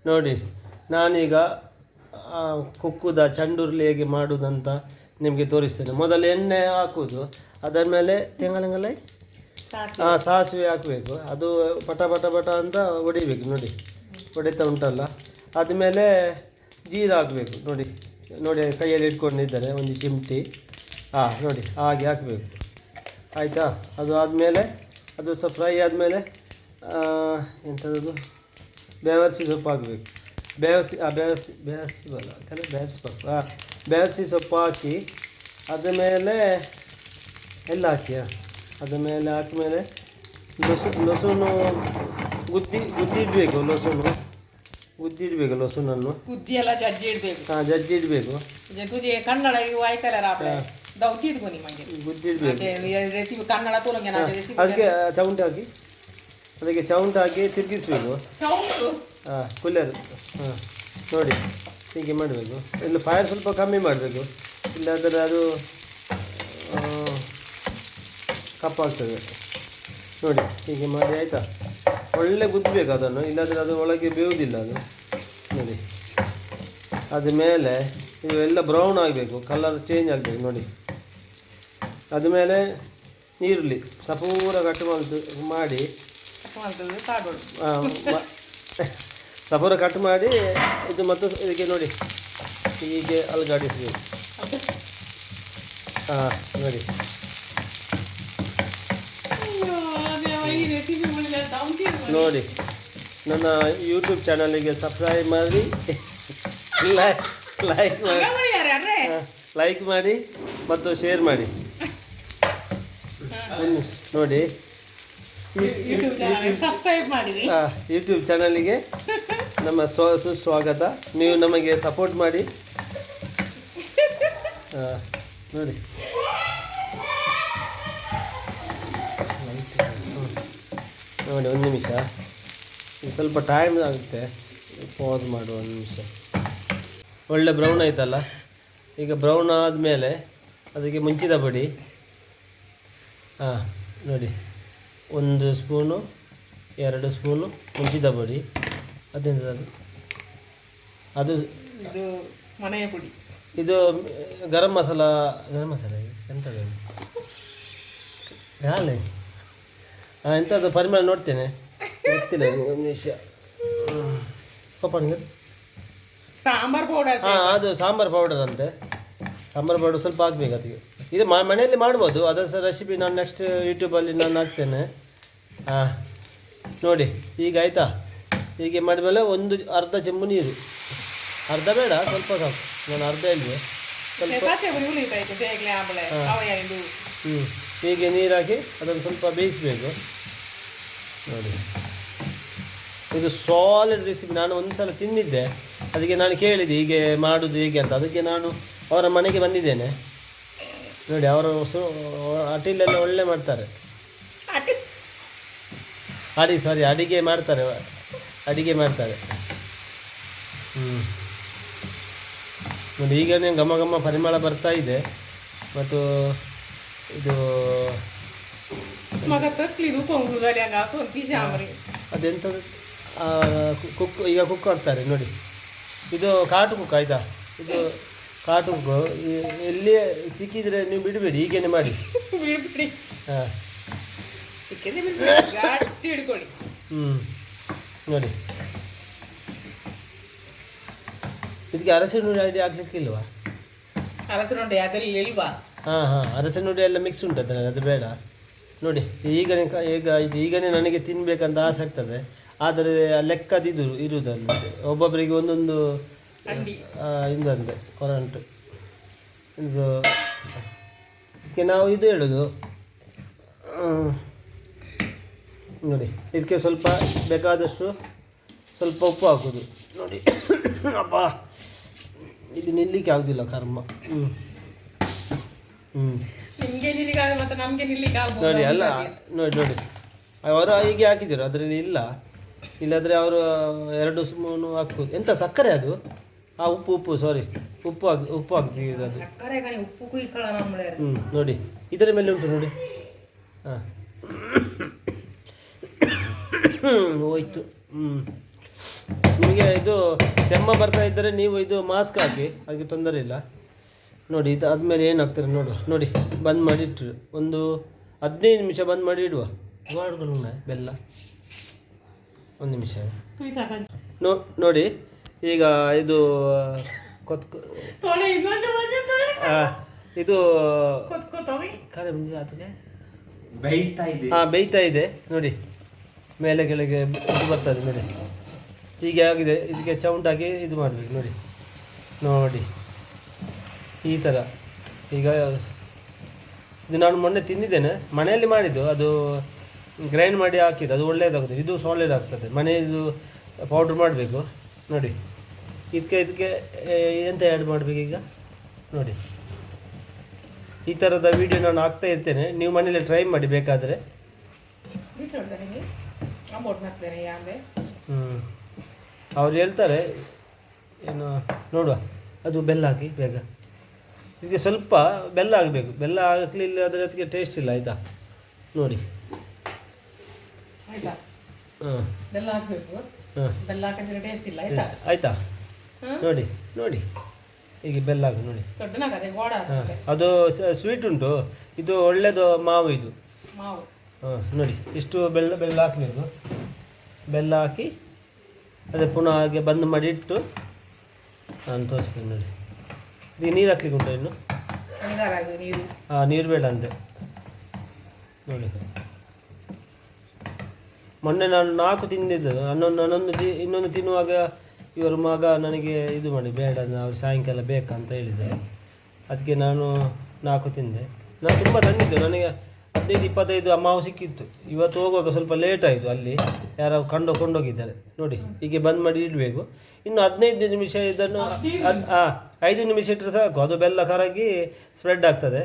ನೋಡಿ ನಾನೀಗ ಕುಕ್ಕುದ ಚಂಡುರ್ಲಿ ಹೇಗೆ ಮಾಡುವುದಂತ ನಿಮಗೆ ತೋರಿಸ್ತೇನೆ. ಮೊದಲು ಎಣ್ಣೆ ಹಾಕುವುದು, ಅದರ ಮೇಲೆ ತೆಂಗಲಂಗಲ್ಲ ಸಾಸಿವೆ ಹಾಕಬೇಕು. ಅದು ಪಟ ಪಟ ಪಟ ಅಂತ ಹೊಡಿಬೇಕು. ನೋಡಿ ಹೊಡಿತಾ ಉಂಟಲ್ಲ, ಆದಮೇಲೆ ಜೀರ ಹಾಕಬೇಕು. ನೋಡಿ ನೋಡಿ ಕೈಯಲ್ಲಿ ಇಟ್ಕೊಂಡಿದ್ದಾರೆ ಒಂದು ಚಿಮಟಿ. ನೋಡಿ ಹಾಗೆ ಹಾಕಬೇಕು. ಆಯಿತಾ? ಅದು ಆದಮೇಲೆ ಅದು ಸ್ವಲ್ಪ ಫ್ರೈ ಆದಮೇಲೆ ಎಂಥದ್ದು ಬೇವರ್ಸಿ ಸೊಪ್ಪು ಹಾಕಬೇಕು. ಬೇವರ್ಸಿ ಸೊಪ್ಪು ಹಾಕಿ ಅದ ಮೇಲೆ ಎಲ್ಲ ಹಾಕಿ ಅದ ಮೇಲೆ ಹಾಕಿದ್ಮೇಲೆ ಲಸುನು ಗುದ್ದಿ ಇಡಬೇಕು. ಗುದ್ದಿ ಇಡಬೇಕು ಲಸುನನ್ನು. ಗುದ್ದಿ ಎಲ್ಲ ಜಜ್ಜಿ ಇಡಬೇಕು. ಜಜ್ಜಿ ಇಡಬೇಕು. ಕನ್ನಡ ಗುದ್ದಿ ಇಡಬೇಕು. ಅದಕ್ಕೆ ಚೌಂಟಿ ಹಾಕಿ ಅದಕ್ಕೆ ಚೌಂಟ್ ಹಾಕಿ ತಿರುಗಿಸ್ಬೇಕು. ಕುಲ್ಲರ್ ನೋಡಿ ಹೀಗೆ ಮಾಡಬೇಕು. ಇಲ್ಲ ಫೈರ್ ಸ್ವಲ್ಪ ಕಮ್ಮಿ ಮಾಡಬೇಕು, ಇಲ್ಲಾದರೆ ಅದು ಕಪ್ಪಾಗ್ತದೆ. ನೋಡಿ ಹೀಗೆ ಮಾಡಿ ಆಯಿತಾ? ಒಳ್ಳೆ ಗುದ್ದಬೇಕು ಅದನ್ನು, ಇಲ್ಲಾದರೆ ಅದು ಒಳಗೆ ಬೇಯುವುದಿಲ್ಲ ಅದು. ನೋಡಿ ಅದ ಮೇಲೆ ಇದು ಎಲ್ಲ ಬ್ರೌನ್ ಆಗಬೇಕು, ಕಲರ್ ಚೇಂಜ್ ಆಗಬೇಕು. ನೋಡಿ ಅದ್ಮೇಲೆ ಈರುಳ್ಳಿ ಸಪೂರ ಕಟ್ ಮಾಡಿ ಸಪೂರ ಕಟ್ ಮಾಡಿ ಇದು ಮತ್ತು ಇದಕ್ಕೆ ನೋಡಿ ಹೀಗೆ ಅಲುಗಾಡಿಸಬೇಕು. ನೋಡಿ ನೋಡಿ ನನ್ನ ಯೂಟ್ಯೂಬ್ ಚಾನಲಿಗೆ ಸಬ್ಸ್ಕ್ರೈಬ್ ಮಾಡಿ, ಲೈಕ್ ಮಾಡಿ ಮತ್ತು ಶೇರ್ ಮಾಡಿ. ನೋಡಿ ಯೂಟ್ಯೂಬ್ ಚಾನಲಿಗೆ ನಮ್ಮ ಸುಸ್ವಾಗತ. ನೀವು ನಮಗೆ ಸಪೋರ್ಟ್ ಮಾಡಿ. ನೋಡಿ ನೋಡಿ ಒಂದು ನಿಮಿಷ, ಸ್ವಲ್ಪ ಟೈಮ್ ಆಗುತ್ತೆ, ಪಾಸ್ ಮಾಡು ಒಂದು ನಿಮಿಷ. ಒಳ್ಳೆ ಬ್ರೌನ್ ಆಯ್ತಲ್ಲ. ಈಗ ಬ್ರೌನ್ ಆದಮೇಲೆ ಅದಕ್ಕೆ ಮುಂಚಿದ ಪುಡಿ ನೋಡಿ 1 ಸ್ಪೂನು 2 ಸ್ಪೂನು ಮುಂಚಿದ ಪುಡಿ. ಅದೆಂಥದ್ದು ಅದು ಇದು ಮನೆಯ ಪುಡಿ. ಇದು ಗರಂ ಮಸಾಲ ಎಂಥದ್ದು ಹಾಲೆ ಎಂಥದ್ದು ಪರಿಮಳ ನೋಡ್ತೇನೆ, ಗೊತ್ತಿಲ್ಲ ಒಂದು ನಿಮಿಷ. ಸಾಂಬಾರ್ ಪೌಡರ್. ಅದು ಸಾಂಬಾರ್ ಪೌಡರ್ ಅಂತೆ. ಸಾಂಬಾರ್ ಪೌಡರ್ ಸ್ವಲ್ಪ ಹಾಕ್ಬೇಕು ಅದಕ್ಕೆ. ಇದು ಮನೆಯಲ್ಲಿ ಮಾಡ್ಬೋದು, ಅದರ ಸಹ ರೆಸಿಪಿ ನಾನು ನೆಕ್ಸ್ಟ್ ಯೂಟ್ಯೂಬಲ್ಲಿ ನಾನು ಹಾಕ್ತೇನೆ. ನೋಡಿ ಈಗ ಆಯಿತಾ? ಹೀಗೆ ಮಾಡಿದ್ಮೇಲೆ ಒಂದು ಅರ್ಧ ಚೆಂಬು ನೀರು, ಅರ್ಧ ಬೇಡ ಸ್ವಲ್ಪ ಸಾಕು, ನಾನು ಅರ್ಧ ಇಲ್ವೇ ಸ್ವಲ್ಪ. ಹೀಗೆ ನೀರು ಹಾಕಿ ಅದನ್ನು ಸ್ವಲ್ಪ ಬೇಯಿಸಬೇಕು. ನೋಡಿ ಇದು ಸಾಲಿಡ್ ರೆಸಿಪಿ. ನಾನು ಒಂದು ಸಲ ತಿಂದಿದ್ದೆ, ಅದಕ್ಕೆ ನಾನು ಕೇಳಿದೆ ಹೀಗೆ ಮಾಡೋದು ಹೇಗೆ ಅಂತ. ಅದಕ್ಕೆ ನಾನು ಅವರ ಮನೆಗೆ ಬಂದಿದ್ದೇನೆ. ನೋಡಿ ಅವರು ಅಟಿಲೆಲ್ಲ ಒಳ್ಳೆ ಮಾಡ್ತಾರೆ. ಅಡಿಗೆ ಮಾಡ್ತಾರೆ. ನೋಡಿ ಈಗ ಘಮ ಘಮ ಪರಿಮಳ ಬರ್ತಾ ಇದೆ. ಮತ್ತು ಇದು ಅದೆಂಥದ್ದು ಈಗ ಕುಕ್ ಮಾಡ್ತಾರೆ. ನೋಡಿ ಇದು ಕಾಟು ಕುಕ್ ಆಯಿತಾ? ಇದು ಕಾಟು ಕುಕ್ಕು. ಎಲ್ಲಿಯೇ ಸಿಕ್ಕಿದರೆ ನೀವು ಬಿಡಬೇಡಿ, ಹೀಗೇನೆ ಮಾಡಿ. ನೋಡಿ ಇದಕ್ಕೆ ಅರಸಿನ ನುಡಿ ಐಡಿ ಹಾಕ್ಲಿಕ್ಕಿಲ್ವಾ? ಅರಸಿನ ನುಡಿ ಎಲ್ಲ ಮಿಕ್ಸ್ ಉಂಟು ಅದರಲ್ಲಿ, ಅದು ಬೇಡ. ನೋಡಿ ಈಗನೇ ನನಗೆ ತಿನ್ನಬೇಕಂತ ಆಸೆ ಆಗ್ತದೆ, ಆದರೆ ಲೆಕ್ಕದಿದು ಇರುವುದಲ್ಲ. ಒಬ್ಬೊಬ್ಬರಿಗೆ ಒಂದೊಂದು ಇಂದಂತೆ ಕೊರಂಟು. ಇದು ಇದಕ್ಕೆ ನಾವು ಇದು ಹೇಳೋದು. ನೋಡಿ ಇದಕ್ಕೆ ಸ್ವಲ್ಪ ಬೇಕಾದಷ್ಟು ಸ್ವಲ್ಪ ಉಪ್ಪು ಹಾಕೋದು. ನೋಡಿ ಅಪ್ಪ ಇದು ನಿಲ್ಲಿಕ್ಕೆ ಆಗೋದಿಲ್ಲ ಕರ್ಮ. ನೋಡಿ ಅಲ್ಲ ನೋಡಿ ಅವರು ಹೀಗೆ ಹಾಕಿದರು, ಅದರಲ್ಲಿ ಇಲ್ಲಾದರೆ ಅವರು 2 ಸ್ಪೂನು ಹಾಕ್ಬೋದು. ಎಂಥ ಸಕ್ಕರೆ ಅದು? ಉಪ್ಪು ಹಾಕ್ತೀವಿ ಅದು. ನೋಡಿ ಇದರ ಮೇಲೆ ಉಂಟು ನೋಡಿ. ಹೋಯ್ತು. ನಿಮಗೆ ಇದು ಕೆಮ್ಮ ಬರ್ತಾ ಇದ್ದರೆ ನೀವು ಇದು ಮಾಸ್ಕ್ ಹಾಕಿ, ಅದಕ್ಕೆ ತೊಂದರೆ ಇಲ್ಲ. ನೋಡಿ ಇದು ಆದಮೇಲೆ ಏನಾಗ್ತದೆ ನೋಡುವ. ನೋಡಿ ಬಂದ್ ಮಾಡಿ ಇಟ್ಟರು, ಒಂದು 15 ನಿಮಿಷ ಬಂದ್ ಮಾಡಿ ಇಡುವ. ಮಾಡ್ಕೊಂಡು ಬೆಲ್ಲ 1 ನಿಮಿಷ ನೋಡಿ. ಈಗ ಇದು ಇದು ಖರೆ ಅದಕ್ಕೆ ಬೇಯ್ತಾ ಇದೆ ನೋಡಿ. ಮೇಲೆ ಕೆಳಗೆ ಇದು ಬರ್ತದೆ ನೋಡಿ. ಹೀಗೆ ಆಗಿದೆ. ಇದಕ್ಕೆ ಚೌಂಟಾಗಿ ಇದು ಮಾಡಬೇಕು ನೋಡಿ. ನೋಡಿ ಈ ಥರ. ಈಗ ಇದು ನಾನು ಮೊನ್ನೆ ತಿಂದಿದ್ದೇನೆ, ಮನೆಯಲ್ಲಿ ಮಾಡಿದ್ದು. ಅದು ಗ್ರೈಂಡ್ ಮಾಡಿ ಹಾಕಿದ್ದು, ಅದು ಒಳ್ಳೆಯದಾಗ್ತದೆ. ಇದು ಒಳ್ಳೆಯದಾಗ್ತದೆ. ಮನೆಯದು ಪೌಡ್ರ್ ಮಾಡಬೇಕು ನೋಡಿ. ಇದಕ್ಕೆ ಎಂತ ಆ್ಯಡ್ ಮಾಡಬೇಕು ಈಗ ನೋಡಿ. ಈ ಥರದ ವೀಡಿಯೋ ನಾನು ಹಾಕ್ತಾ ಇರ್ತೇನೆ, ನೀವು ಮನೇಲಿ ಟ್ರೈ ಮಾಡಿ ಬೇಕಾದರೆ. ಅವ್ರು ಹೇಳ್ತಾರೆ ಏನು ನೋಡುವ. ಅದು ಬೆಲ್ಲ ಹಾಕಿ ಬೇಗ. ಇದಕ್ಕೆ ಸ್ವಲ್ಪ ಬೆಲ್ಲ ಆಗಬೇಕು. ಬೆಲ್ಲ ಹಾಕಲಿಲ್ಲ ಆದರೆ ಅದಕ್ಕೆ ಟೇಸ್ಟ್ ಇಲ್ಲ. ಆಯಿತಾ ನೋಡಿ. ಹಾಂ ಬೆಲ್ಲ ಹಾಕಬೇಕು. ಬೆಲ್ಲ ಹಾಕಿದ್ರೆ ಟೇಸ್ಟ್ ಇಲ್ಲ. ಆಯಿತಾ ನೋಡಿ. ನೋಡಿ ಹೀಗೆ ಬೆಲ್ಲ ಹಾಕಿ ನೋಡಿ. ಹಾಂ ಅದು ಸ್ವೀಟ್ ಉಂಟು. ಇದು ಒಳ್ಳೆಯದು ಮಾವು ಇದು. ಮಾವು ನೋಡಿ ಇಷ್ಟು ಬೆಲ್ಲ ಹಾಕಬೇಕು. ಬೆಲ್ಲ ಹಾಕಿ ಅದೇ ಪುನಃ ಹಾಗೆ ಬಂದ್ ಮಾಡಿ ಇಟ್ಟು ನಾನು ತೋರಿಸ್ತೇನೆ ನೋಡಿ. ಈಗ ನೀರು ಹಾಕ್ಲಿಕ್ಕೆ ಉಂಟು ಇನ್ನು? ಹಾಂ ನೀರು ಬೇಡ ಅಂತೆ ನೋಡಿ. ಮೊನ್ನೆ ನಾನು 4 ತಿಂದಿದ್ದು. ಇನ್ನೊಂದು ತಿನ್ನುವಾಗ ಇವರ ಮಗ ನನಗೆ ಇದು ಮಾಡಿ ಬೇಡ, ನಾವು ಸಾಯಂಕಾಲ ಬೇಕಂತ ಹೇಳಿದ್ದಾರೆ. ಅದಕ್ಕೆ ನಾನು 4 ತಿಂದೆ. ನಾನು ತುಂಬ ತಂದಿದ್ದು. ನನಗೆ 15-25 ಮಾವು ಸಿಕ್ಕಿತ್ತು. ಇವತ್ತು ಹೋಗುವಾಗ ಸ್ವಲ್ಪ ಲೇಟ್ ಆಯಿತು. ಅಲ್ಲಿ ಯಾರು ಕೊಂಡೋಗಿದ್ದಾರೆ ನೋಡಿ. ಹೀಗೆ ಬಂದ್ ಮಾಡಿ ಇಡಬೇಕು. ಇನ್ನು 15 ನಿಮಿಷ ಇದನ್ನು 5 ನಿಮಿಷ ಇಟ್ಟರೆ ಸಾಕು. ಅದು ಬೆಲ್ಲ ಕರಗಿ ಸ್ಪ್ರೆಡ್ ಆಗ್ತದೆ.